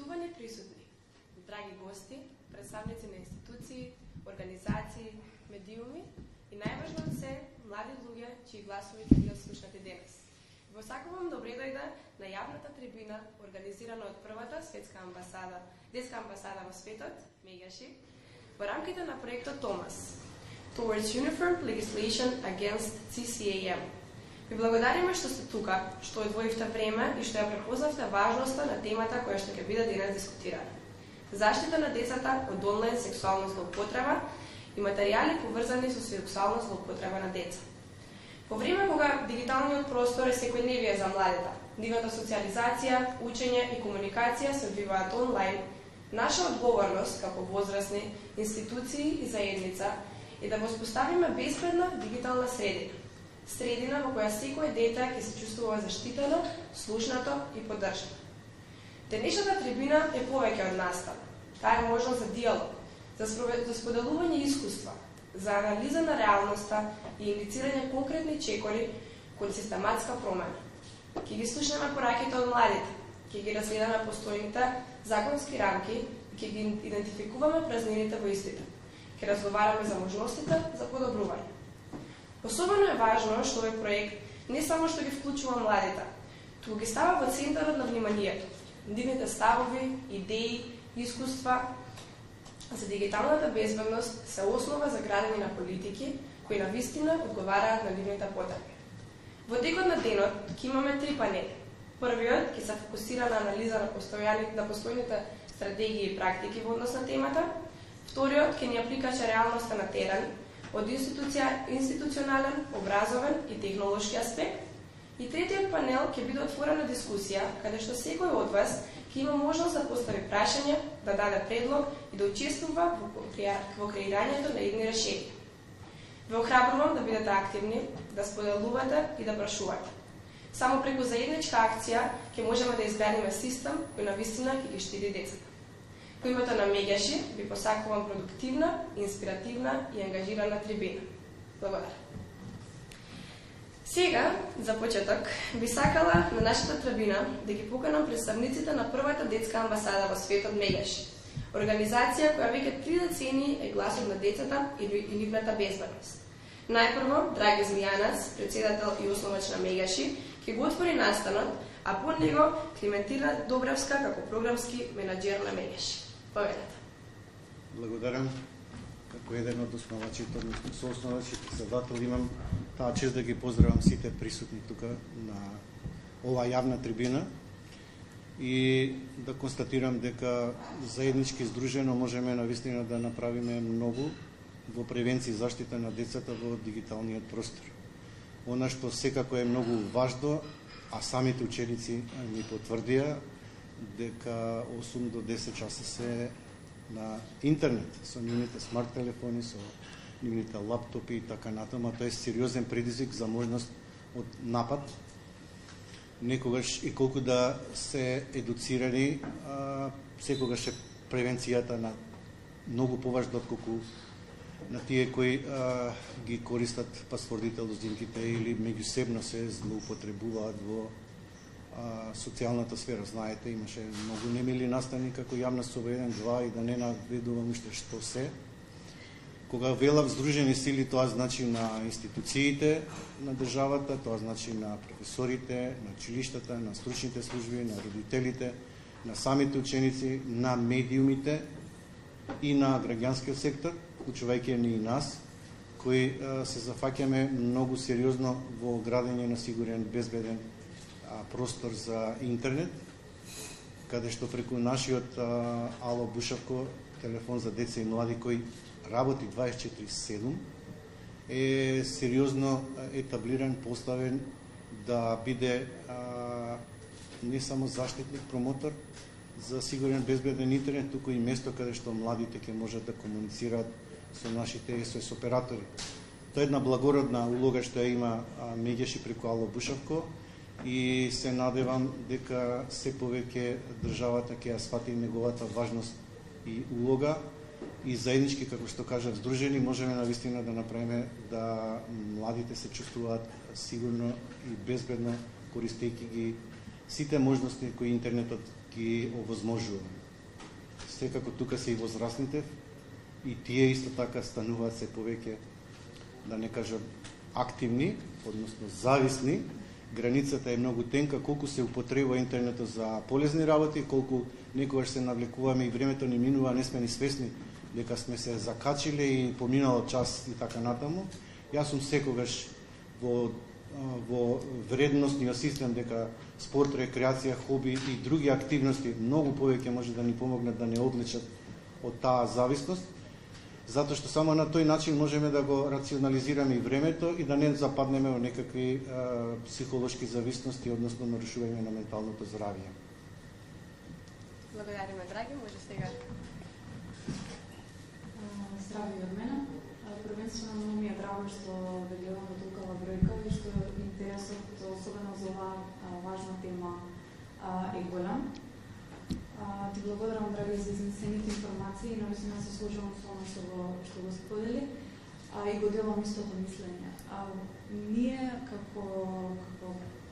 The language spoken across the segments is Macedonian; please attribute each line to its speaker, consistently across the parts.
Speaker 1: Почитувани присутни, драги гости, представници на институции, организации, медиуми и најважно од се, млади луѓе, чии гласови ќе бидат слушнати денес. Во сакувам добре дојде на јавната трибина, организирана од првата детска амбасада во светот, Мегаши, во рамките на проектот Томас, Towards Uniform Legislation Against CCAM. Ви благодариме што сте тука, што одвоивте време и што ја препознавте важноста на темата која што ќе биде денес дискутирана. Заштита на децата од онлайн сексуална злоупотреба и материјали поврзани со сексуална злоупотреба на деца. По време кога дигиталниот простор е секојдневие за младите, нивната социализација, учење и комуникација се одвиваат онлайн, наша одговорност како возрастни, институции и заедница е да воспоставиме безбедна дигитална средина во која секој дете ќе се чувствува заштитено, слушнато и поддржано. Денешната трибина е повеќе од настава. Таа е можност за диалог, за споделување искуства, за анализа на реалноста и иницирање конкретни чекори кон систематска промена. Ќе ги слушнеме пораките од младите, ќе ги разгледаме постојните законски рамки и ќе ги идентификуваме празнините во истите. Ќе разговараме за можностите за подобрување. Особено е важно што овој проект не само што ги вклучува младите, туку ги става во центарот на вниманието. Нивните ставови, идеи, искуства за дигиталната безбедност се основа за градење на политики кои навистина одговараат на нивните потреби. Во текот на денот ќе имаме 3 панели. Првиот ќе се фокусира на анализа на постојните стратегии и практики во однос на темата. Вториот ќе ни ја прикаже реалноста на терен од институционален, образовен и технолошки аспект. И третиот панел ќе биде отворена дискусија, каде што секој од вас ќе има можност да постави прашања, да даде предлог и да учествува во креирањето на идни решенија. Ве охрабрувам да бидете активни, да споделувате и да прашувате. Само преку заедничка акција ќе можеме да изградиме систем кој навистина ќе ги штити децата. Во името на Мегаши ви посакувам продуктивна, инспиративна и ангажирана трибина. Благодарам. Сега, за почеток, би сакала на нашата трибина да ги поканам представниците на првата детска амбасада во светот Мегаши, организација која веќе 3 децении е гласот на децата и нивната безбедност. Најпрво, Драги Змијанац, председател и основач на Мегаши, ќе го отвори настанот, а по него Климентина Добревска како програмски менаџер на Мегаши. Поведете.
Speaker 2: Благодарам. Како еден од основачите, односно соосновачите, председател, имам таа чест да ги поздравам сите присутни тука на оваа јавна трибина и да констатирам дека заеднички здружено можеме навистина да направиме многу во превенција и заштита на децата во дигиталниот простор. Она што секако е многу важно, а самите ученици ми потврдија дека 8 до 10 часа се на интернет, со нивните смарт телефони, со нивните лаптопи и така натаму, тоа е сериозен предизвик за можност од напад. Некогаш и колку да се едуцирани, секогаш е превенцијата на многу поважна отколку на тие кои ги користат пасвордите, лозинките или меѓусебно се злоупотребуваат во социјалната сфера. Знаете, имаше многу немили настани како јавна соба 1-2 и да не наведувам уште што се. Кога велам здружени сили, тоа значи на институциите на државата, тоа значи на професорите, на училиштата, на стручните служби, на родителите, на самите ученици, на медиумите и на граѓанскиот сектор, вклучувајќи ни и нас, кои се зафаќаме многу сериозно во градење на сигурен, безбеден простор за интернет, каде што преку нашиот Ало Бушавко, телефон за деца и млади кој работи 24/7, е сериозно етаблиран, поставен да биде не само заштитник, промотор за сигурен, безбеден интернет, туку и место каде што младите ќе можат да комуницираат со нашите SOS оператори. Тоа е една благородна улога што ја има Мегаши преку Ало Бушавко и се надевам дека се повеќе државата ќе ја свати неговата важност и улога и заеднички, како што кажав, здружени можеме навистина да направиме да младите се чувствуваат сигурно и безбедно користејќи ги сите можности кои интернетот ги овозможува. Секако тука се и возрастните, и тие исто така стануваат се повеќе, да не кажам, активни, односно зависни. Границата е многу тенка, колку се употребува интернетот за полезни работи, колку некогаш се навлекуваме и времето ни минува, не сме ни свесни дека сме се закачиле и поминало час и така натаму. Јас сум секогаш во вредностниот систем дека спорт, рекреација, хоби и други активности многу повеќе може да ни помогнат да не облечат од таа зависност, затоа што само на тој начин можеме да го рационализираме и времето и да не западнеме во некакви психолошки зависности, односно нарушување на менталното здравје.
Speaker 1: Благодариме, драги, може сега.
Speaker 3: Здрави од мене. Првенствено многу ми е драго што ве гледам во толкова бројка и што интересот, особено за оваа важна тема, е голем. Ти благодарам, драги, за изнесените информации и навистина се сложувам со оно што го сподели и го делам истото мислење. Ние како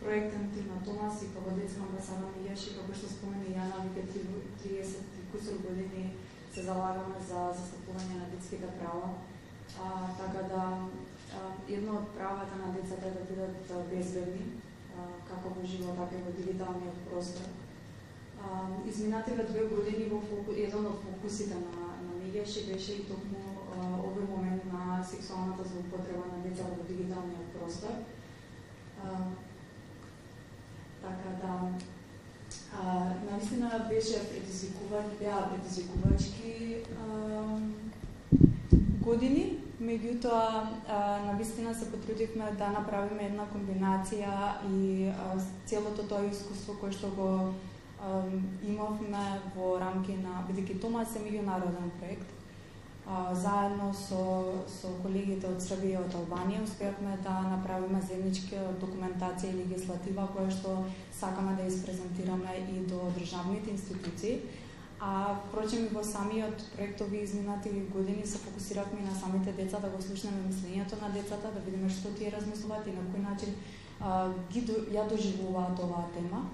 Speaker 3: проектен тим на Томас и како детска амбасада Милјаши, како што спомена Јана, веќе 30 кусур години се залагаме за застапување на детските права. Така да едно од правата на децата е да бидат безбедни, како во живот, така и во дигиталниот простор. Изминативе 2 години еден од фокусите на Милјаши беше и токму овој момент на сексуалната злоупотреба на деца во дигиталниот простор. Така да навистина беа предизвикувачки години, меѓутоа навистина се потрудивме да направиме една комбинација и целото тоа искуство кое што го имавме во рамки на, бидејќи Томас е меѓународен проект, заедно со колегите од Србија и од Албанија успеавме да направиме заедничка документација и легислатива која што сакаме да испрезентираме и до државните институции. Впрочем и во самиот проектови изминати години се фокусиравме на самите деца, да го слушнеме мислењето на децата, да видиме што тие размислуваат и на кој начин ја доживуваат оваа тема.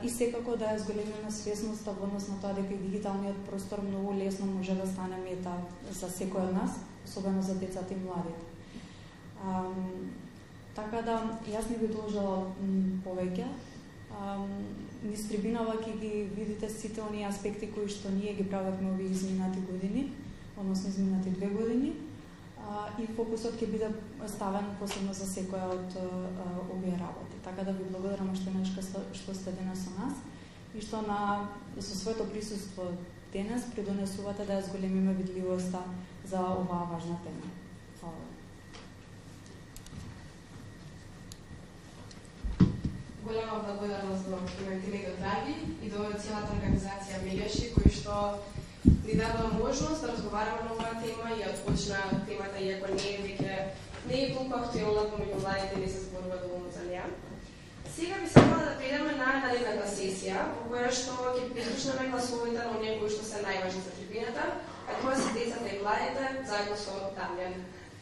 Speaker 3: И секако да ја зголемиме свесноста во однос на тоа дека и дигиталниот простор многу лесно може да стане мета за секој од нас, особено за децата и младите. Така да, јас не би должела повеќе. Низ трибинава ќе ги видите сите оние аспекти кои што ние ги правевме овие изминати години, односно изминати 2 години, и фокусот ќе биде ставен посебно за секоја од овие работи. Така да ви благодарам уште еднаш што сте денес со нас и што со своето присуство денес придонесувате да ја зголемиме видливоста за оваа важна тема. Фала.
Speaker 1: Голема благодарност до имените драги и до целата организација Милјаши, кои што ни дава можност да разговараме на оваа тема и ја почна темата, иако не е толку актуелна помеѓу младите, не се зборува доволно за неа. Сега би сакала да предаме на наредната сесија, во која што ќе прислушнеме гласовите на оние кои што се најважни за трибината, а тоа се децата и младите, заедно со Дамјан.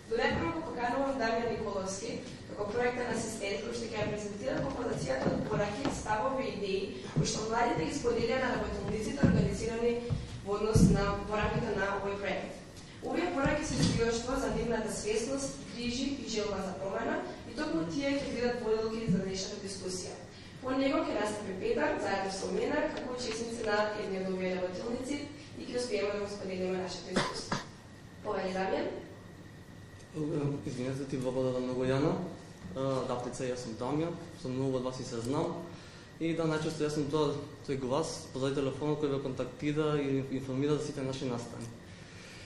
Speaker 1: До непрво го поканувам Дамјан Николовски, како проектен асистент, кој што ќе ја презентира популацијата од пораки, ставови и идеи, кои што младите ги споделија на работилниците организирани во однос во рамките на овој проект. Овие пораки се свидетелство за нивната свесност, грижи и желба за промена, и токму тие ќе бидат поделки за денешната дискусија. По него ќе настапи Петар, заедно со мене, како учесници на едни од овие работилници и ќе успееме да го споделиме нашето искуство. Повели Дамјан.
Speaker 4: Извинете, ти благодарам многу, Јана. Даптица, јас сум Дамјан, со многу од вас и се знам. И да, најчесто јас сум тој глас позади телефонот кој ве контактира и информира за сите наши настани.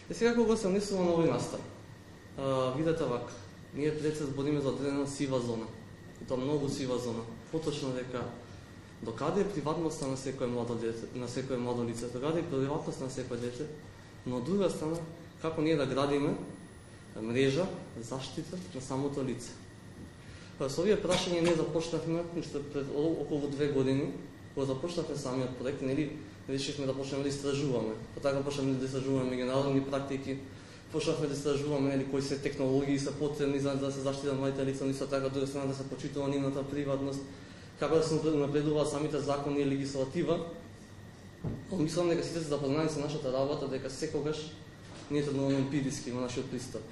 Speaker 4: И сега кога се мислува на овој настан, видете вака, ние пред се збориме за одредена сива зона. И тоа многу сива зона. Поточно дека докаде е приватноста на секој младо дете, на секој младо лице, докаде е приватноста на секој дете, но од друга страна како ние да градиме мрежа заштита на самото лице. Со овие прашања ние започнавме пред околу 2 години, кога започнавме самиот проект, нели решивме да почнеме да истражуваме. Така почнавме да истражуваме меѓународни практики, почнавме да истражуваме нели кои се технологии се потребни за да се заштитат младите лица, но исто така друга страна да се почитува нивната приватност. како да се напредуваат самите закони и легислатива. Мислам дека сите се запознани со нашата работа, дека секогаш ние тргнуваме емпириски во нашиот пристап.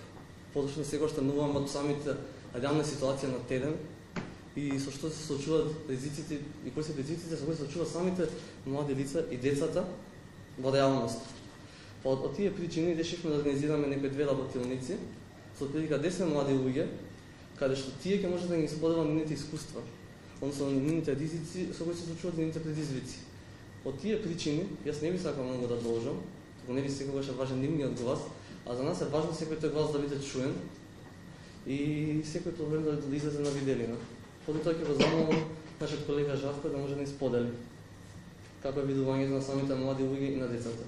Speaker 4: Подошли секогаш тргнуваме од самите реални ситуации на терен и со што се соочуваат ризиците и кои се ризиците со кои се соочуваат самите млади лица и децата во реалност. Од тие причини решивме да организираме некои 2 работилници со отприлика 10 млади луѓе, каде што тие ќе можат да ги споделат нивните искуства, односно нивните ризици со кои се соочуваат нивните предизвици. Од тие причини, јас не би сакал многу да должам, туку не би секогаш е важен нивниот глас, а за нас е важно секој тој глас да биде чуен и секој проблем да излезе на виделина. Поради тоа ќе го замолам нашиот колега Жавко да може да ни сподели како е видувањето на самите млади луѓе и на децата.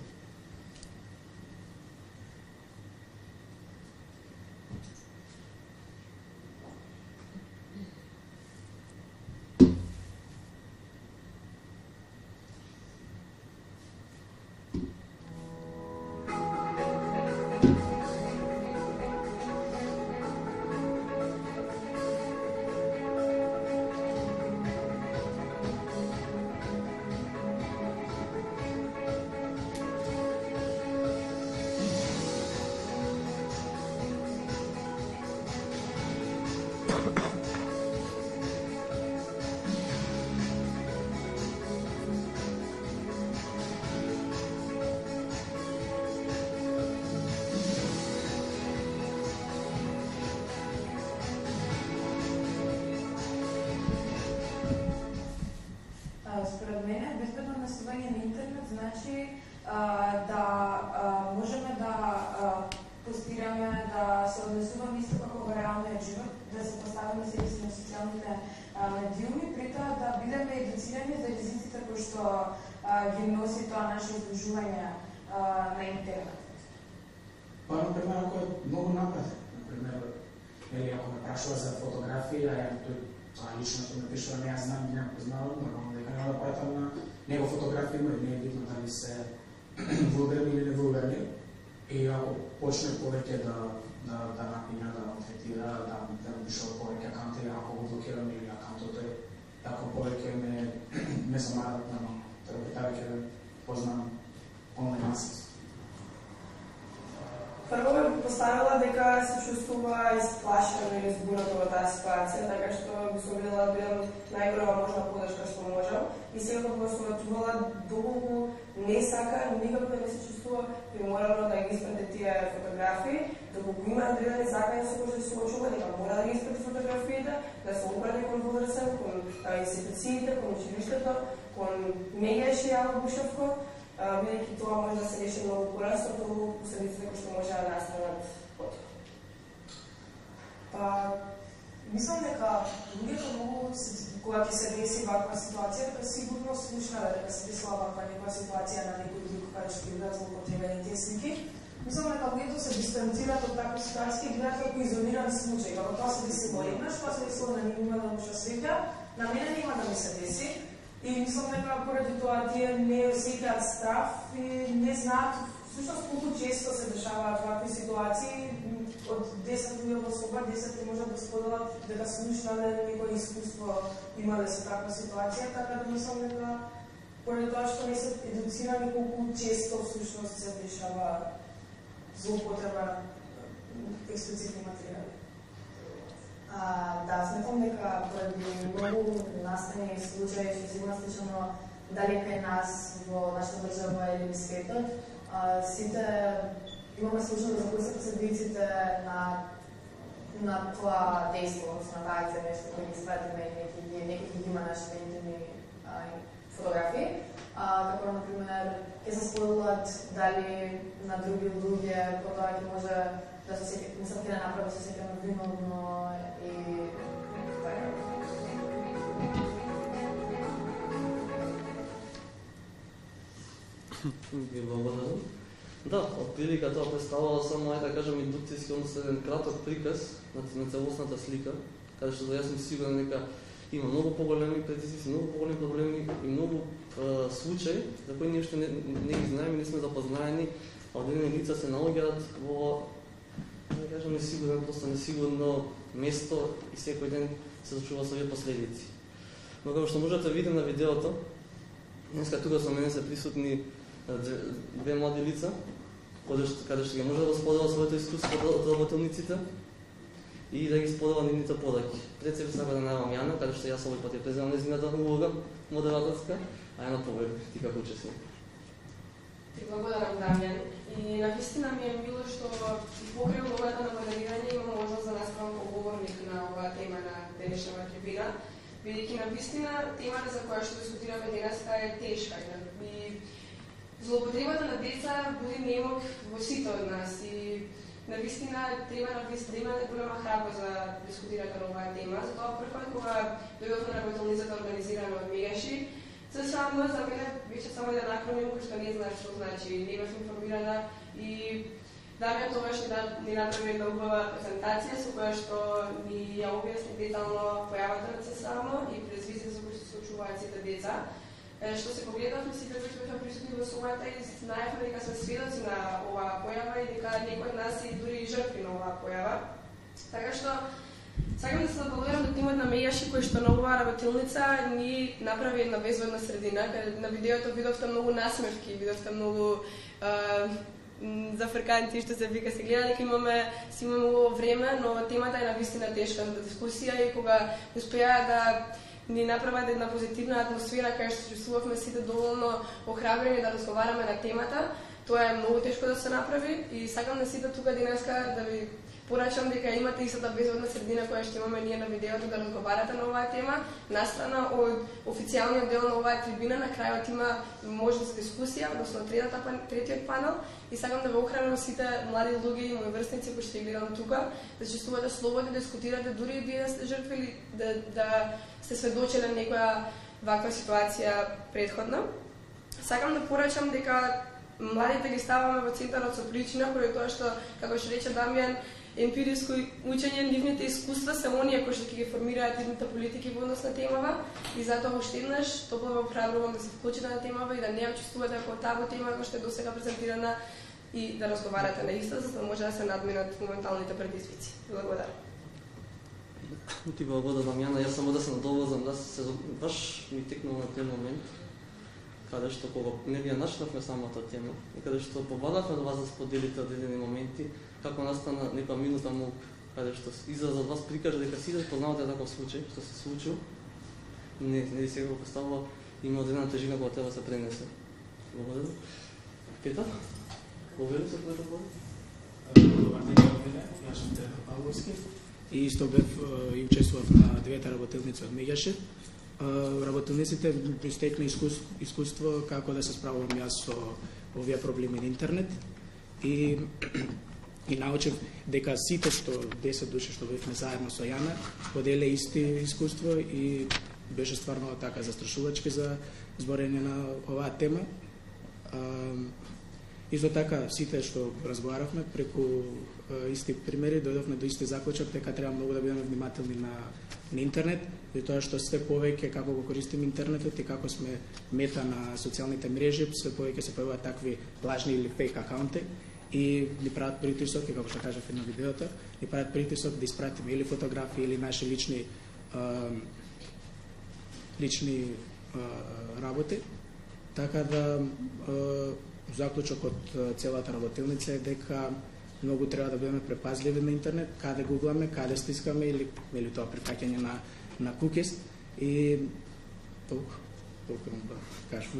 Speaker 5: Според мене, безбедно население на интернет значи да можеме да постираме, да се однесуваме исто како во реалниот живот, да се поставиме себе си на социјалните медиуми, при тоа да бидеме едуцирани за ризиците кои што ги носи тоа наше изложување на интернет.
Speaker 6: Па, например, ако е многу напад, например, или ако ме прашува за фотографија, тој лично што ме пишува, не ја знам, не ја познавам, нормално дека няма да пратам на него фотографија, но не е видно дали се вулгарни или не вулгарни. И ако почне повеќе да напиња, да третира, да пишува повеќе акаунти, ако го блокирам или акаунтот е, ако повеќе ме замарат на така ќе познам онлайн насилство.
Speaker 5: Прво би поставила дека се чувствува исплашено или збунато во таа ситуација, така што би се обидела да бидам најголема можна подршка што можам и секако би го советувала доколку не сака никако да не се чувствува приморано да ги испрати тие фотографии, доколку има одредени закани со кои се соочува, дека мора да ги испрати фотографиите, да се обрати кон возрастен, кон институциите, кон училиштето, кон меѓаше Јаво Бушевко, бидејќи тоа може да се реши многу порано, толку последиците кои што може да настанат потоа.
Speaker 7: Мислам дека луѓето многу кога ќе се деси ваква ситуација, дека сигурно слушнале дека се десила ваква некоја ситуација на некој друг каде што бидат злоупотребени тие слики. Мислам дека луѓето се дистанцираат од таква ситуација и гледаат како изолиран случај. Како тоа се десило еднаш, тоа се десило на нив, има да му слика, на мене нема да ми се деси. И мислам дека поради тоа тие не осеќаат страф и не знаат всушност колку често се дешаваат вакви ситуации. Од 10 луѓе во соба, 10 можат да споделат дека слушнале некој искуство имале со таква ситуација, така да мислам дека поради тоа што не се едуцирани колку често всушност се дешава злоупотреба експлицитни материјали.
Speaker 3: Да, сметам дека поради многу настани случаи што сигурно сличено дали кај нас во нашата држава или во светот, сите имаме слушано за кои се последиците на тоа дејство, односно на таа акција, нешто кој ги испратиме и некој ги има нашите интимни фотографии. Како, например, ќе се споделат дали на други луѓе, потоа ќе може да се сеќа, мислам ќе не направи се сеќаме виновно и така.
Speaker 4: Ви благодарам. Да, отприлика тоа представува само, да кажем, индукцијски, односно еден краток приказ на целосната слика, каде што јас сум сигурен дека има многу поголеми предизвици, многу поголеми проблеми и многу случаи за кои ние што не ги знаеме, не сме запознаени, а одредени лица се наоѓаат во, да кажем, несигурно место и секој ден се случува со овие последици. Но како што можете видите на видеото, днеска тука со мене се присутни две млади лица, каде што ги може да сподела своето искуство од работилниците и да ги сподела нивните подаки. Пред себе сакам да најавам Јана, каде што јас овој пат ја преземам нејзината улога модераторска, а Јана повели ти како учесник.
Speaker 1: Ти благодарам, Дамјан. И навистина ми е мило што покрај улогата на модерирање имам можност да наставам како говорник на оваа тема на денешната трибина, бидејќи навистина темата за која што дискутираме денеска е тешка и злоупотребата на деца буди немок во сите од нас и навистина треба да имате голема храброст за дискутирате на оваа тема. Затоа прв пат кога дојдов на работилницата организирана од Мегаши, за мене беше само еден акроним кој што не знаеш што значи, не бев информирана и Дамјан тогаш ни направи една убава презентација со која што ни ја објасни детално појавата на ЦСАМО и предизвиците за кои се случуваат сите деца. Што се погледавме сите кои што беа присутни во собата и знаевме дека сме сведоци на оваа појава и дека некои од нас и дури жртви на оваа појава. Така што сакам да се благодарам на тимот на Мегаши кој што на оваа работилница ни направи една безбедна средина, каде на видеото видовте многу насмевки, видовте многу зафрканти што се вика се гледа дека имаме убаво време, но темата е навистина тешка дискусија и кога успеа да ни направат една позитивна атмосфера кај што чувствувавме сите доволно охрабрени да разговараме на темата, тоа е многу тешко да се направи и сакам на сите тука денеска да ви порачам дека имате истата безбедна средина која што имаме ние на видеото да разговарате на оваа тема. Настрана од официјалниот дел на оваа трибина, на крајот има можност за дискусија, односно третиот панел, и сакам да ве охрабрам сите млади луѓе и мои врсници кои што ги гледам тука, да се чувствувате слободни да дискутирате дури и вие да сте жртви или да сте сведочеле некоја ваква ситуација предходна. Сакам да порачам дека младите ги ставаме во центарот со причина, поради тоа што, како што рече Дамјан, емпириско учење, нивните искуства се оние кои што ќе ги формираат идните политики во однос на темава и затоа уште еднаш топло ве охрабрувам да се вклучите на темава и да не ја чувствувате како табу тема која што е досега презентирана и да разговарате на иста, за да може да се надминат моменталните предизвици. Благодарам.
Speaker 4: Ти благодарам, Јана. Јас само да се надоволам да се баш ми текнал на тој момент каде што кога не ја начнавме самата тема и каде што побадавме до вас да споделите одредени моменти, како настана некоја минута молк, каде што изразот вас прикажа дека сите познавате таков случај што се случил. Не сега го поставува, има одредена тежина кога треба да се пренесе. Благодарам. Петар? Благодарам се кој да говори.
Speaker 6: Добар ден, јас сум Петар Павловски и исто бев и учествував на двете работилници од Мегаши. Работилниците ми стекна искуство како да се справувам јас со овие проблеми на интернет и научив дека сите што 10 души што бевме заедно со Јана поделе исти искуство и беше стварно така застрашувачки за зборење на оваа тема. Исто така сите што разговаравме преку исти примери дојдовме до исти заклучок дека треба многу да бидеме внимателни на интернет и тоа што сте повеќе како го користиме интернетот и како сме мета на социјалните мрежи, се повеќе се појавуваат такви лажни или фейк акаунти и ни прават притисок, и како што кажав на видеото, ни прават притисок да испратиме или фотографии или наши лични работи. Така да заклучок од целата работилница е дека многу треба да бидеме препазливи на интернет, каде гугламе, каде стискаме или тоа прифаќање на cookies и толку да кажам.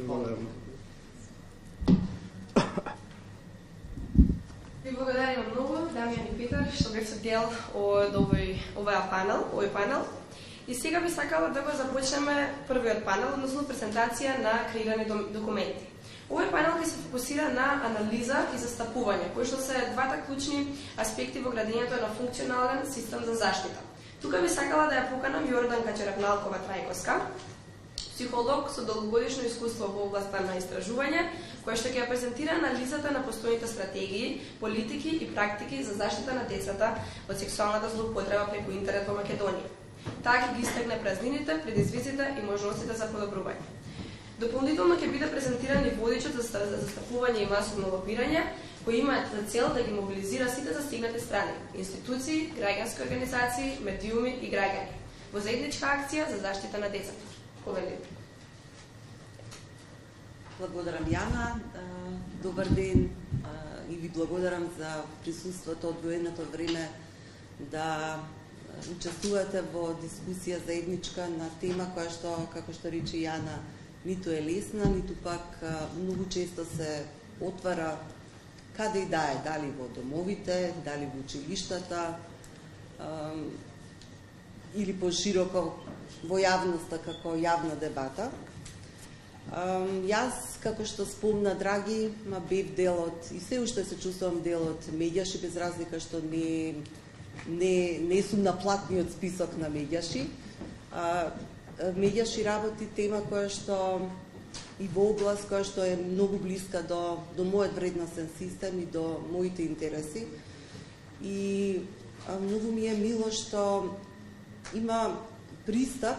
Speaker 1: Ви благодарам многу, Дамјан и Петар, што бевте дел од овој панел. И сега би сакала да го започнеме првиот панел, односно презентација на креирани документи. Овој панел ќе се фокусира на анализа и застапување, кои што се двата клучни аспекти во градењето на функционален систем за заштита. Тука би сакала да ја поканам Јорданка Черепналкова-Трајковска, психолог со долгогодишно искуство во областа на истражување, која што ќе ја презентира анализата на постојните стратегии, политики и практики за заштита на децата од сексуалната злоупотреба преку интернет во Македонија. Таа ќе ги истакне празнините, предизвиците и можностите за подобрување. Дополнително ќе биде презентиран и водичот за застапување и масовно лобирање, кој има за цел да ги мобилизира сите застигнати страни, институции, граѓански организации, медиуми и граѓани во заедничка акција за заштита на децата. Колеги.
Speaker 8: Благодарам, Јана. Добар ден и ви благодарам за присуството, одвоеното време да учествувате во дискусија заедничка на тема која што, како што рече Јана, ниту е лесна, ниту пак многу често се отвара каде и да е, дали во домовите, дали во училиштата, или пошироко во јавноста како јавна дебата. Јас, како што спомна Драги, бев дел од, и се уште се чувствувам дел од Медјаши, без разлика што не сум на платниот список на Медјаши. Медјаши работи тема која што и во област која што е многу блиска до мојот вредностен систем и до моите интереси. И многу ми е мило што има пристап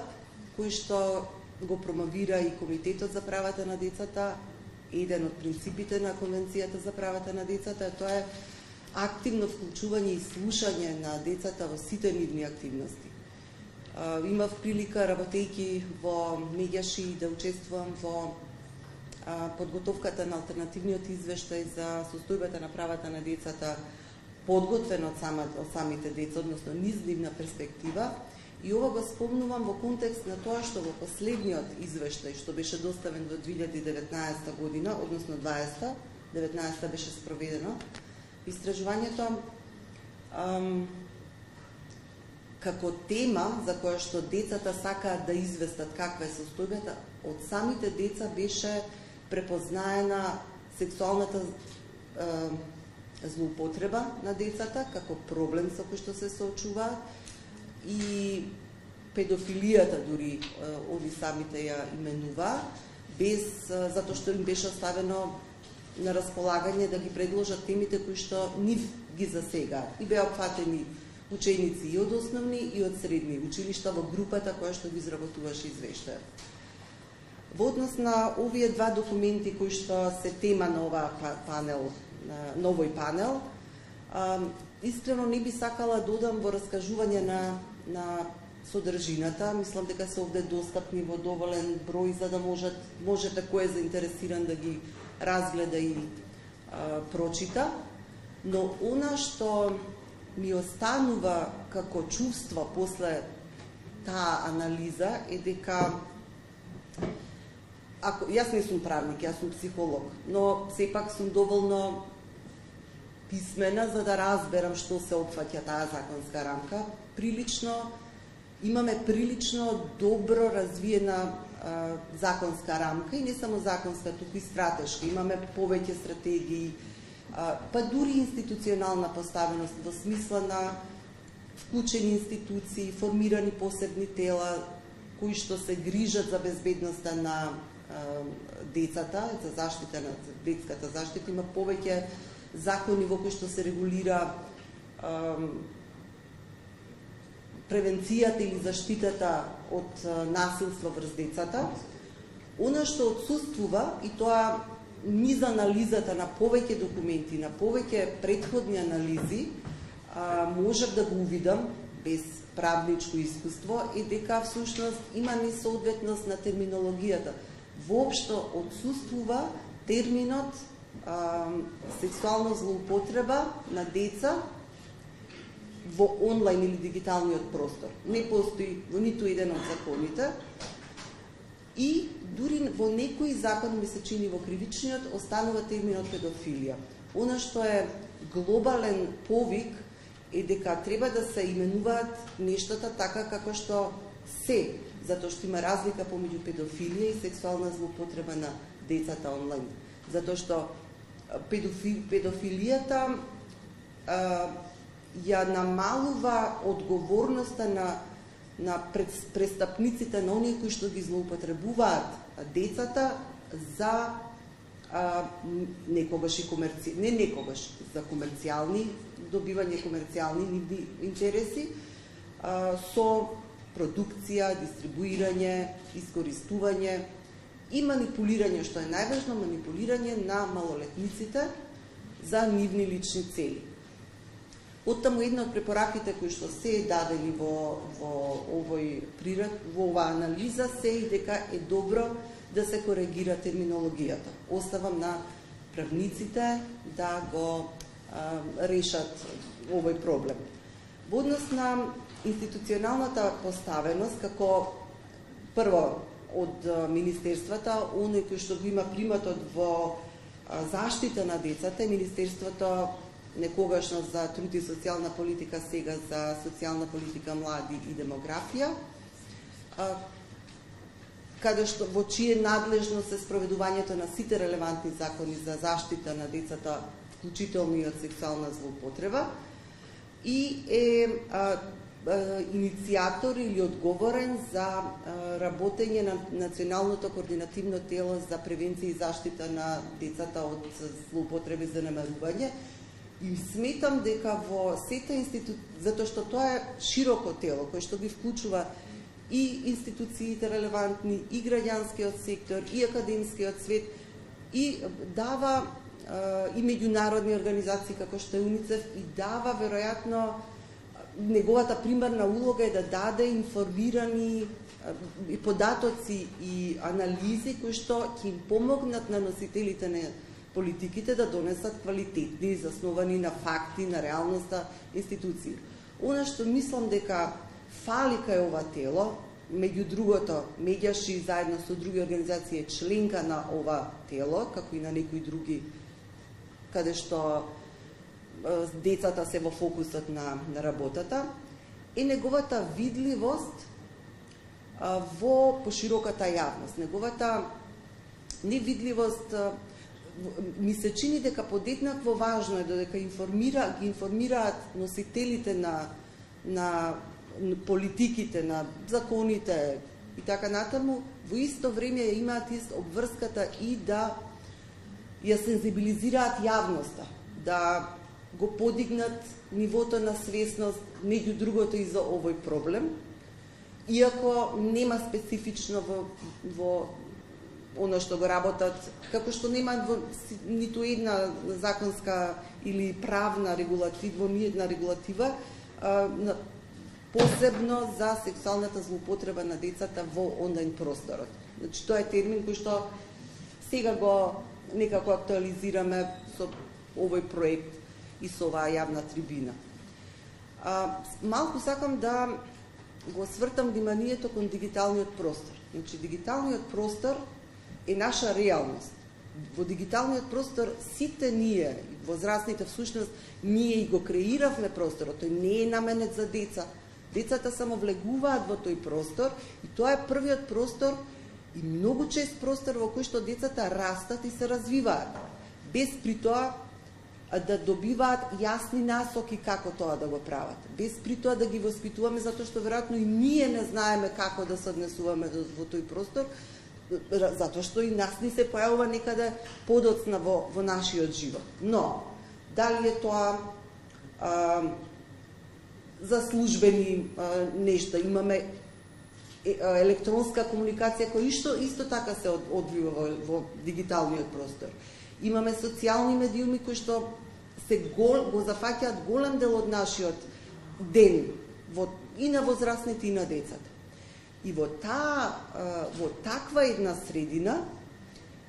Speaker 8: кој што го промовира и Комитетот за правата на децата, еден од принципите на Конвенцијата за правата на децата, тоа е активно вклучување и слушање на децата во сите нивни активности. Имав прилика, работејќи во Медјаши, да учествувам во подготовката на алтернативниот извештај за состојбата на правата на децата, подготвен од самите деца, односно низ нивна перспектива. И ова го спомнувам во контекст на тоа што во последниот извештај, што беше доставен во 2019 година, односно 2019 беше спроведено, истражувањето како тема за која што децата сакаат да известат каква е состојбата, од самите деца беше препознаена сексуалната злоупотреба на децата како проблем со кој што се соочуваат, и педофилијата дури они самите ја именува, без затоа што им беше оставено на располагање да ги предложат темите кои што нив ги засегаат. И беа опфатени ученици и од основни и од средни училишта во групата која што ги изработуваше извештајот. Во однос на овие два документи кои што се тема на оваа панел, на овој панел, искрено не би сакала да додам во раскажување на содржината. Мислам дека се овде достапни во доволен број за да можете кој е заинтересиран да ги разгледа и прочита. Но она што ми останува како чувство после таа анализа е дека јас не сум правник, јас сум психолог, но сепак сум доволно писмена за да разберам што се опфаќа таа законска рамка. Имаме прилично добро развиена законска рамка и не само законска, туку и стратешка. Имаме повеќе стратегии, па дури институционална поставеност во смисла на вклучени институции, формирани посебни тела кои што се грижат за безбедноста на децата, за заштита на детската заштита. Има повеќе закони во кои што се регулира превенцијата или заштитата од насилство врз децата. Она што отсуствува, и тоа низ анализата на повеќе документи, на повеќе претходни анализи, можев да го увидам без правничко искуство, е дека всушност има несоодветност на терминологијата. Воопшто отсуствува терминот сексуална злоупотреба на деца во онлайн или дигиталниот простор. Не постои во ниту еден од законите и дури во некои закон, ми се чини во кривичниот, останува терминот педофилија. Она што е глобален повик е дека треба да се именуваат нештата така како што се, затоа што има разлика помеѓу педофилија и сексуална злоупотреба на децата онлайн. Затоа што педофилијата ја намалува одговорноста на престапниците, на оние кои што ги злоупотребуваат децата за некогаш и не некогаш, за комерцијални, добивање комерцијални нивни интереси, со продукција, дистрибуирање, искористување и манипулирање, што е најважно, манипулирање на малолетниците за нивни лични цели. Оттаму една од препораките кои што се дадени во оваа анализа се и дека е добро да се коригира терминологијата. Оставам на правниците да го решат овој проблем. Во однос на институционалната поставеност, како прво од министерствата, оној кој што го има приматот во заштита на децата, Министерството некогашно за труд и социјална политика, сега за социјална политика, млади и демографија, каде што во чие надлежност е спроведувањето на сите релевантни закони за заштита на децата, вклучително и од сексуална злоупотреба, и е иницијатор или одговорен за работење на Националното координативно тело за превенција и заштита на децата од злоупотреби за занемарување. И сметам дека во сета затоа што тоа е широко тело, кој што ги вклучува и институциите релевантни, и граѓанскиот сектор, и академскиот свет, и дава и меѓународни организации како што е УНИЦЕФ, и дава веројатно неговата примарна улога е да даде информирани и податоци и анализи кои што ќе им помогнат на носителите на политиките да донесат квалитетни, засновани на факти, на реалноста институции. Она што мислам дека фали кај ова тело, меѓу другото, Медјаши заедно со други организации е членка на ова тело, како и на некои други, каде што децата се во фокусот на работата, е неговата видливост во пошироката јавност. Неговата невидливост ми се чини дека подеднакво важно е додека ги информираат носителите на политиките, на законите и така натаму, во исто време имаат обврската и да ја сензибилизираат јавноста, да го подигнат нивото на свесност, меѓу другото и за овој проблем, иако нема специфично во оно што го работат, како што нема ниту една законска или правна регулатива, ни една регулатива, посебно за сексуалната злоупотреба на децата во онлайн просторот. Значи, тоа е термин кој што сега го некако актуализираме со овој проект и со оваа јавна трибина. Малку сакам да го свртам вниманието кон дигиталниот простор. Значи, дигиталниот простор е наша реалност. Во дигиталниот простор сите ние, возрастните всушност, ние и го креиравме просторот. Тој не е наменет за деца. Децата само влегуваат во тој простор и тоа е првиот простор и многу чест простор во кој што децата растат и се развиваат, без при тоа да добиваат јасни насоки како тоа да го прават, без при тоа да ги воспитуваме, затоа што веројатно и ние не знаеме како да се однесуваме во тој простор, затоа што и нас ни се појавува некаде подоцна во нашиот живот. Но, дали е тоа за службени нешта, имаме електронска комуникација која исто така се одвива во дигиталниот простор. Имаме социјални медиуми кои што го зафаќаат голем дел од нашиот ден и на возрастните и на децата. И во таква една средина,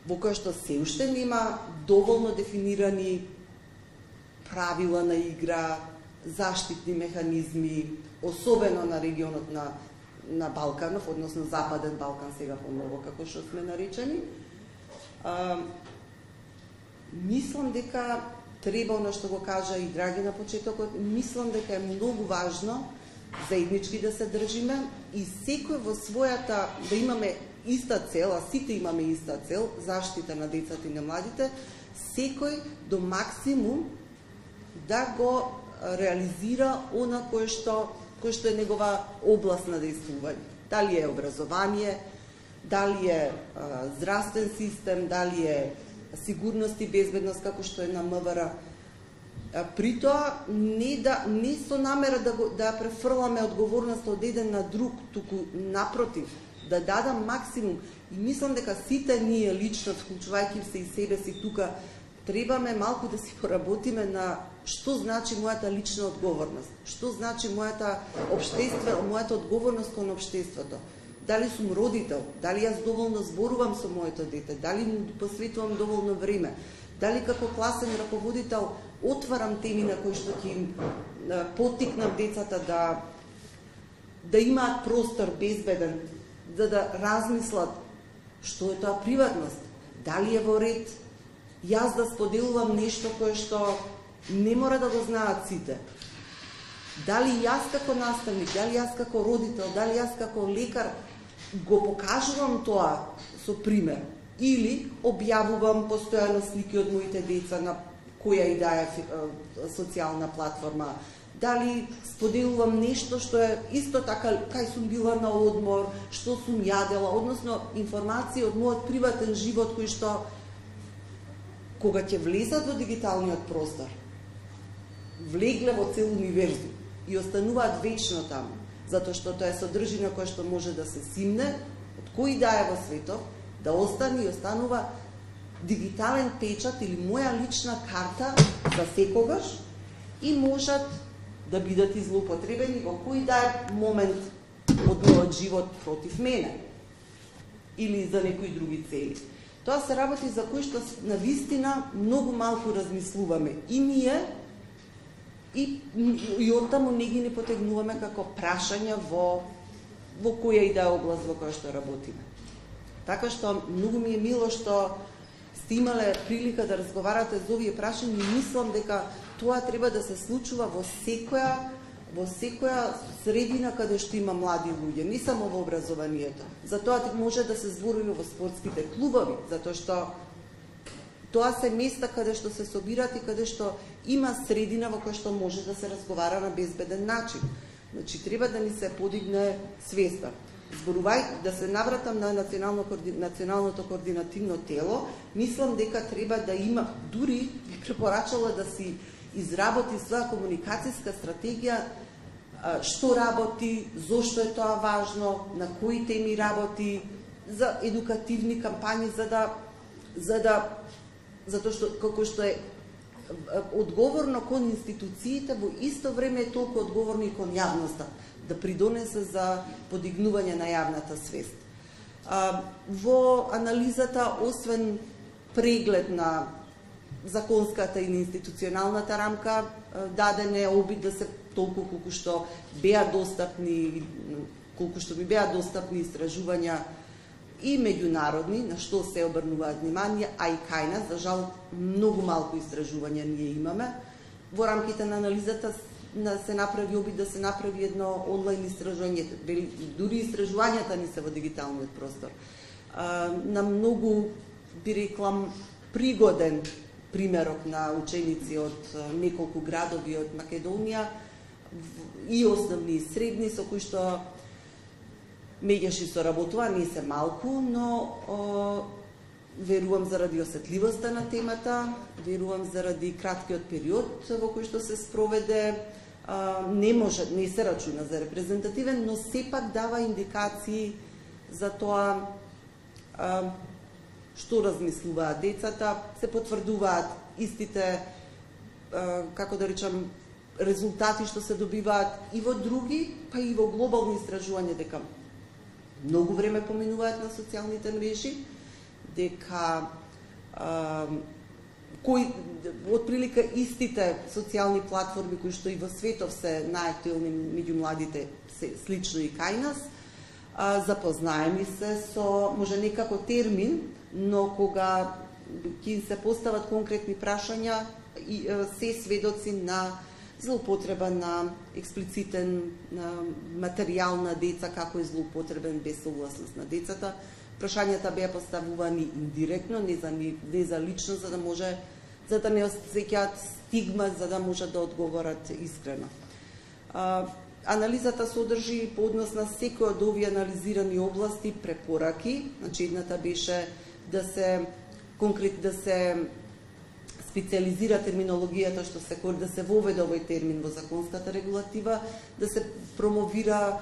Speaker 8: во која што се уште нема доволно дефинирани правила на игра, заштитни механизми, особено на регионот на Балканов, односно Западен Балкан, сега помногу како што сме наречени, мислам дека треба, оно што го кажа и Драги на почетокот, мислам дека е многу важно заеднички да се држиме и секој во својата, да имаме иста цел, а сите имаме иста цел, заштита на децата и на младите, секој до максимум да го реализира она кој што е негова област на действување. Дали е образование, дали е здравствен систем, дали е сигурност и безбедност како што е на МВР. При тоа не со намера да префрламе одговорноста од еден на друг, туку напротив, да дадам максимум. И мислам дека сите ние лично, вклучувајќи се и себе си тука, требаме малку да си поработиме на што значи мојата лична одговорност, што значи мојата одговорност кон општеството. Дали сум родител, дали јас доволно зборувам со моето дете, дали му посветувам доволно време, дали како класен раководител отварам теми на кои што ќе им поттикнам децата да имаат простор безбеден, да размислат што е тоа приватност, дали е во ред јас да споделувам нешто кое што не мора да го знаат сите. Дали јас како наставник, дали јас како родител, дали јас како лекар го покажувам тоа со пример или објавувам постојано слики од моите деца на која и да е социјална платформа, дали споделувам нешто што е исто така кај сум била на одмор, што сум јадела, односно информации од мојот приватен живот кои што кога ќе влезат во дигиталниот простор, влегле во цел универзум и остануваат вечно таму, затоа што тоа е содржина која што може да се симне од кој да е во светот, да остане и останува дигитален печат или моја лична карта за секогаш и можат да бидат злоупотребени во кој да е момент од мојот живот против мене или за некои други цели. Тоа се работи за кои што навистина многу малку размислуваме и ние и оттаму не ги не потегнуваме како прашања во која и да е област во која што работиме. Така што многу ми е мило што сте имале прилика да разговарате за овие прашања и мислам дека тоа треба да се случува во секоја средина каде што има млади луѓе, не само во образованието. Затоа може да се збори во спортските клубови, затоа што тоа се места каде што се собират и каде што има средина во која што може да се разговара на безбеден начин. Значи, треба да ни се подигне свеста. Зборувај, да се навратам на националното координативно тело, мислам дека треба да има, дури би препорачала да си изработи своја комуникацијска стратегија, што работи, зошто е тоа важно, на кои теми работи, за едукативни кампањи, затоа што како што е одговорно кон институциите, во исто време е толку одговорно и кон јавноста, да придонесе за подигнување на јавната свест. Во анализата, освен преглед на законската и институционалната рамка, даден е обид да се толку колку што беа достапни, колку што ми беа достапни истражувања и меѓународни, на што се обрнуваат внимание, а и кај нас, за жал, многу малку истражувања ние имаме. Во рамките на анализата се направи обид да се направи едно онлайн истражување, дури истражувањата ни се во дигиталниот простор. На многу, би реклам, пригоден примерок на ученици од неколку градови од Македонија, и основни и средни, со кои што меѓаши соработува, не се малку, но верувам заради осетливоста на темата, верувам заради краткиот период во кој што се спроведе, не се рачуна за репрезентативен, но сепак дава индикации за тоа што размислуваат децата, се потврдуваат истите, како да речам, резултати што се добиваат и во други, па и во глобални истражувања, дека многу време поминуваат на социјалните мрежи, дека отприлика истите социјални платформи кои што и во светов се најактуелни меѓу младите, се слично и кај нас, запознаеми се со, може не како термин, но кога ќе се постават конкретни прашања, се сведоци на злоупотреба на експлицитен материјал на деца, како е злоупотребен без согласност на децата. Прашањата беа поставувани индиректно, не за лично, за да не осеќаат стигма, за да можат да одговорат искрено. Анализата содржи по однос на секој од овие анализирани области препораки. Значи, едната беше да се специализира терминологијата, да се воведе овој термин во законската регулатива, да се промовира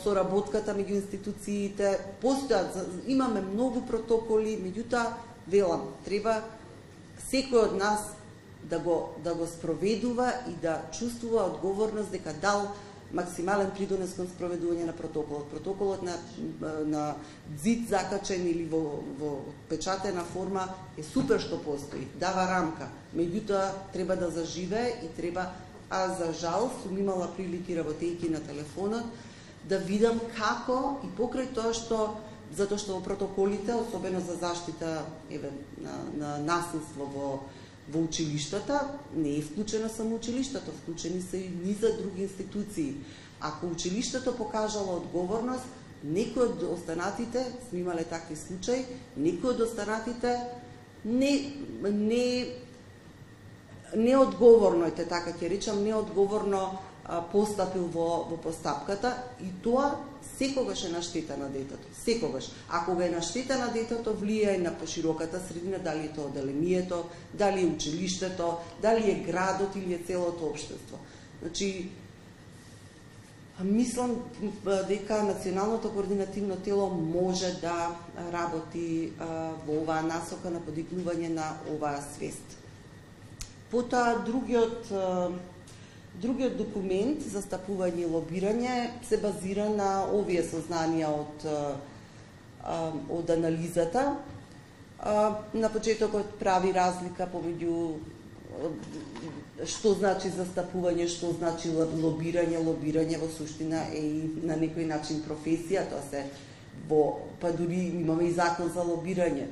Speaker 8: соработката меѓу институциите. Имаме многу протоколи, меѓутоа, велам, треба секој од нас да го спроведува и да чувствува одговорност дека дал максимален придонес кон спроведување на протоколот. Протоколот на зид закачен или во печатена форма е супер што постои, дава рамка. Меѓутоа треба да заживее и треба, а за жал сум имала прилики работејќи на телефонот да видам како и покрај тоа што затоа што во протоколите, особено за заштита на насилство во училиштата, не е вклучено само училиштето, вклучени се и низа други институции. Ако училиштето покажало одговорност, некои од останатите, сме имале такви случаи, некои од останатите неодговорно, така ќе речам, неодговорно постапил во постапката и тоа секогаш е на штета на детето. Секогаш. Ако го е на штета на детето, влијае на пошироката средина, дали е тоа одделението, дали е училиштето, дали е градот или е целото општество. Значи, мислам дека Националното координативно тело може да работи во оваа насока на подигнување на оваа свест. Потоа другиот документ за стапување и лобирање се базира на овие сознанија од анализата. На почетокот прави разлика помеѓу што значи застапување, што значи лобирање. Лобирање во суштина е и на некој начин професија, тоа се па дури имаме и закон за лобирање.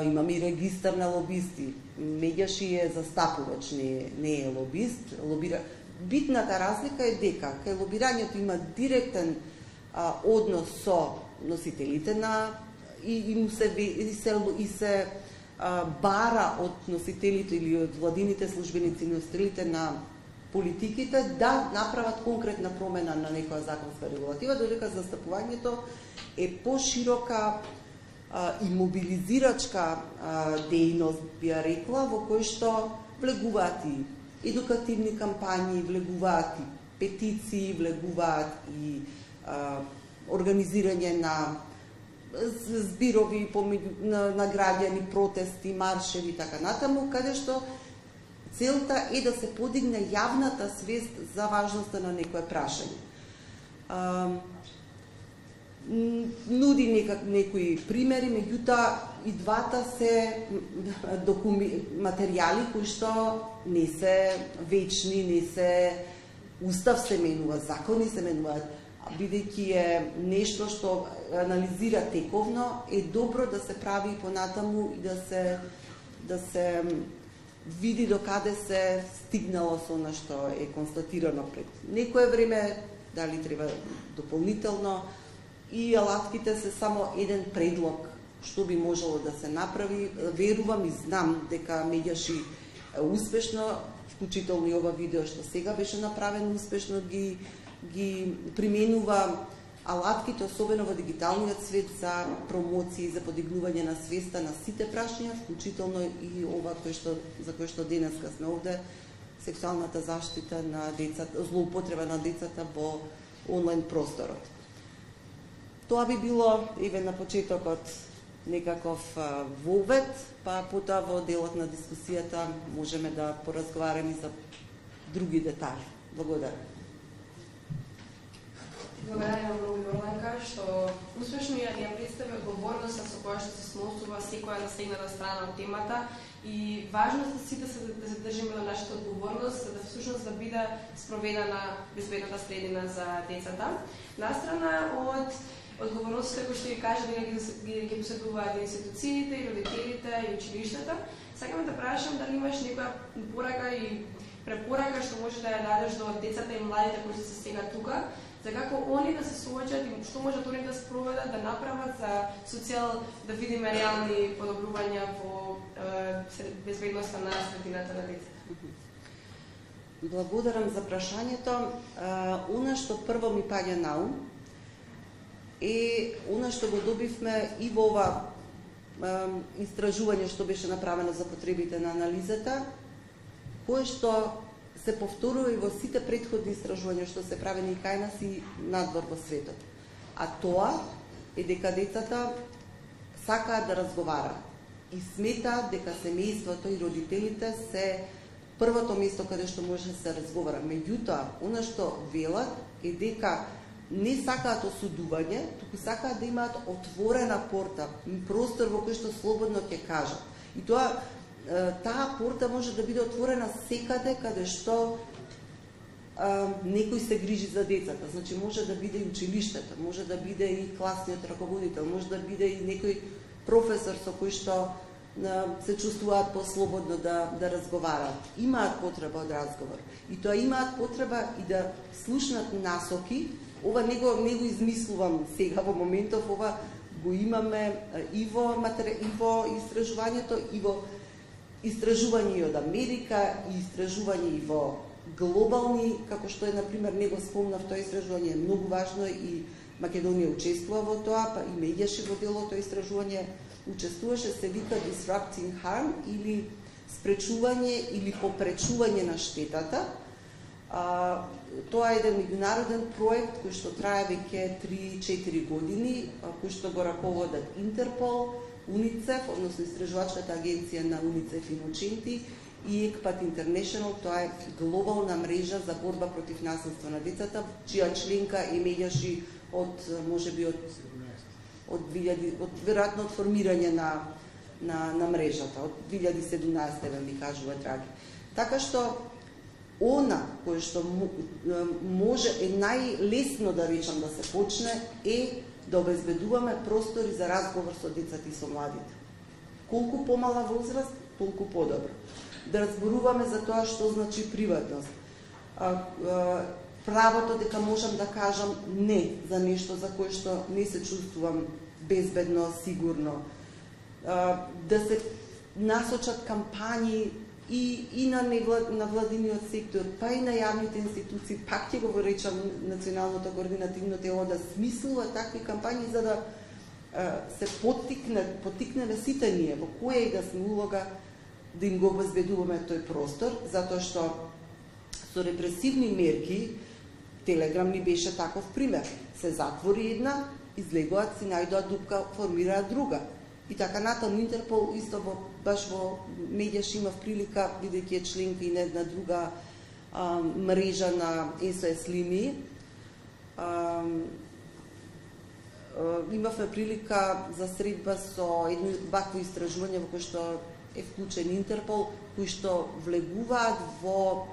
Speaker 8: Имаме и регистар на лобисти. Меѓаши е застапувач, не е лобист. Битната разлика е дека кај лобирањето има директен однос со носителите и се бара од носителите или од владините службеници, носителите на политиките да направат конкретна промена на некоја законска регулатива, додека застапувањето е поширока и мобилизирачка дејност, би ја рекла, во кој што влегуваат и едукативни кампањи, влегуваат и петиции, влегуваат и организирање на збирови на граѓани, протести, маршеви, така натаму, каде што целта е да се подигне јавната свест за важноста на некое прашање. Нуди некои примери, меѓутоа и двата се материјали кои што не се вечни, не се устав се менува, закони се менуваат, бидејќи е нешто што анализира тековно, е добро да се прави и понатаму и да се види до каде се стигнало со она што е констатирано пред некое време, дали треба дополнително. И алатките се само еден предлог што би можело да се направи. Верувам и знам дека меѓаши успешно, вклучително и ова видео што сега беше направено успешно, ги применува алатките, особено во дигиталниот свет, за промоции, за подигнување на свеста на сите прашања, вклучително и ова за кој што денеска сме овде, сексуалната заштита на децата, злоупотреба на децата во онлайн просторот. Тоа би било на почетокот некаков вовед, па потоа во делот на дискусијата можеме да поразговараме за други детали. Благодарам.
Speaker 1: Благодарам многу, Јорданка, што успешно ја представи одговорноста со која што се сносува секоја насегната страна од темата и важност да сите да се држиме на нашата одговорност, за да всушност да биде спроведена безбедната средина за децата. Настрана од одговорностите кои што ги кажа дека ги поседуваат институциите, и родителите, и училиштата, сакам да прашам дали имаш некоја порака и препорака што може да ја дадеш до децата и младите кои се сега тука, за како они да се соочат и што можат они да спроведат, да направат со цел да видиме реални подобрувања во безбедноста на средината на децата.
Speaker 8: Благодарам за прашањето. Она што прво ми паѓа на ум е она што го добивме и во ова истражување што беше направено за потребите на анализата, кое што се повторува и во сите претходни истражувања што се правени и кај нас и надвор во светот. А тоа е дека децата сакаат да разговараат. и сметаат дека семејството и родителите се првото место каде што може да се разговара. Меѓутоа, она што велат е дека не сакаат осудување, туку сакаат да имаат отворена порта, простор во кој што слободно ќе кажат. И тоа, таа порта може да биде отворена секаде каде што некој се грижи за децата. Значи може да биде и училиштето, може да биде и класниот раководител, може да биде и некој професор со кој што се чувствуваат послободно да разговараат. Имаат потреба од разговор. И тоа имаат потреба и да слушнат насоки. Ова не го измислувам сега во моментов, ова го имаме и во истражувањето, и во истражување од Америка, и истражување и во глобални, како што е, например, не го спомнав, тоа истражување е многу важно и Македонија учествува во тоа, па и Медјаши во дело тоа истражување учествуваше, се вика Disrupting Harm или спречување или попречување на штетата. Тоа е еден меѓународен проект кој што трае веќе 3-4 години, кој што го раководат Интерпол, УНИЦЕФ, односно истражувачката агенција на УНИЦЕФ и Ноченти, и ECPAT International, тоа е глобална мрежа за борба против насилство на децата, чија членка е Медјаши од можеби од веројатно од формирање на мрежата од 2017 ми кажува драги. Така што она кој што може е најлесно да речам да се почне е да обезбедуваме простори за разговор со децата и со младите. Колку помала возраст, толку подобро. Да разборуваме за тоа што значи приватност. Правото дека можам да кажам не за нешто за кое што не се чувствувам безбедно, сигурно. Да се насочат кампањи и на владиниот сектор, па и на јавните институции, пак ќе го речам националното координативно тело да смислува такви кампањи за да се поттикне на сите ние во која и да сме улога да им го обезбедуваме тој простор, затоа што со репресивни мерки Телеграм ни беше таков пример. Се затвори една, излегуваат, си најдоа дупка, формираат друга. И така натаму Интерпол исто баш во Медјаш имав прилика, бидејќи е членка и на една друга мрежа на SOS линии. Имавме прилика за средба со едно вакво истражување во кој што е вклучен Интерпол, кои што влегуваат во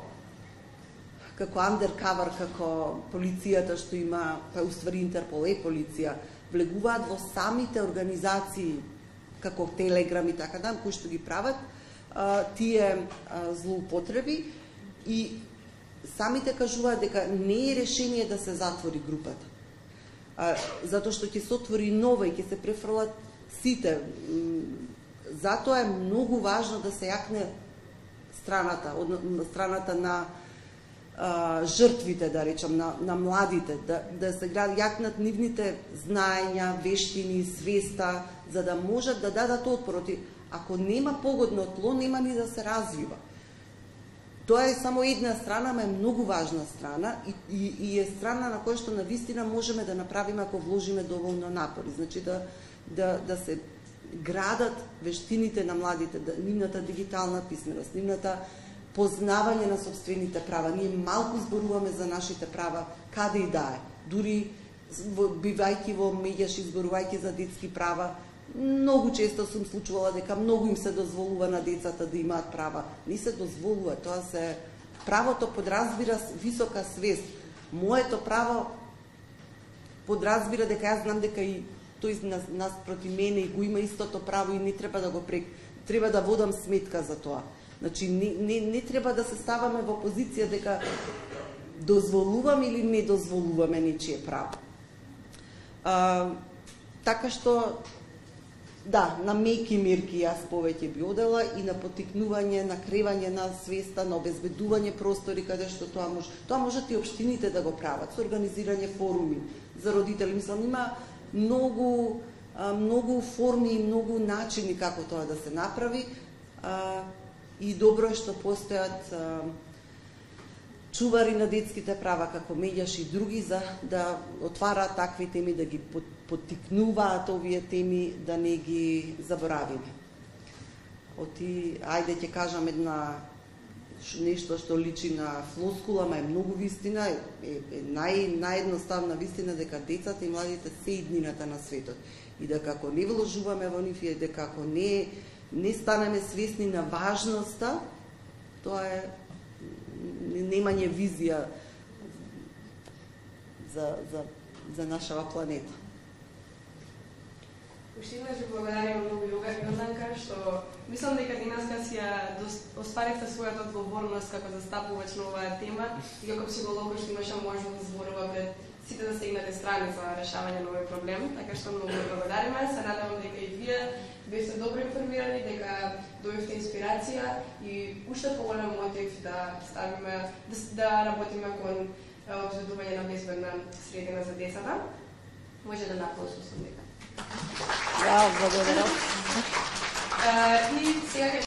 Speaker 8: како undercover, како полицијата што има, па уствари Интерпол е полиција, влегуваат во самите организации како Телеграм и така да, кои што ги прават тие злоупотреби и самите кажуваат дека не е решение да се затвори групата. Затоа што ќе се отвори нова и ќе се префрлат сите. Затоа е многу важно да се јакне страната на жртвите, да речам, на младите, да се јакнат нивните знаења, вештини, свеста, за да можат да дадат отпор. Ако нема погодно тло, нема ни да се развива. Тоа е само една страна, но е многу важна страна и е страна на која што навистина можеме да направиме ако вложиме доволно напори. Значи да се градат вештините на младите, нивната дигитална писменост, нивната познавање на собствените права. Ние малку зборуваме за нашите права, каде и да е. Дури бивајќи во Медјаш, изборувајќи за детски права, многу често сум случувала дека многу им се дозволува на децата да имаат права. Не се дозволува, тоа се правото подразбира висока свест. Моето право подразбира дека јас знам дека и тој нас проти мене и го има истото право и не треба да го треба да водам сметка за тоа. Значи, не треба да се ставаме во позиција дека дозволуваме или не дозволуваме нечие право. Така што, да, на меки мерки јас повеќе би одела и на поттикнување, на кревање на свеста, на обезбедување простори каде што тоа може. Тоа можат и општините да го прават, со организирање форуми за родители. Мислам, има многу форми и многу начини како тоа да се направи. И добро е што постојат чувари на детските права како Медјаш и други за да отвараат такви теми, да ги поттикнуваат овие теми, да не ги заборавиме. ајде ќе кажам нешто што личи на флоскула, ама е многу вистина, наједноставна вистина дека децата и младите се иднината на светот. И дека ако не вложуваме во нив и дека ако не станеме свесни на важноста, тоа е немање визија за нашава планета.
Speaker 1: Уште еднаш благодарам многу Јорданка, што мислам дека денеска си ја остварите својата одговорност како застапувач на оваа тема и како психолог што имаше можност да зборува пред сите засегнати страни за решавање на овој проблем, така што многу благодариме. Се надевам дека и вие бевте добро информирани, дека добивте инспирација и уште поголем мотив да ставиме, да работиме кон обзедување на безбедна средина за децата. Може да накласувам дека.
Speaker 8: Да, благодарам.
Speaker 1: И сега ќе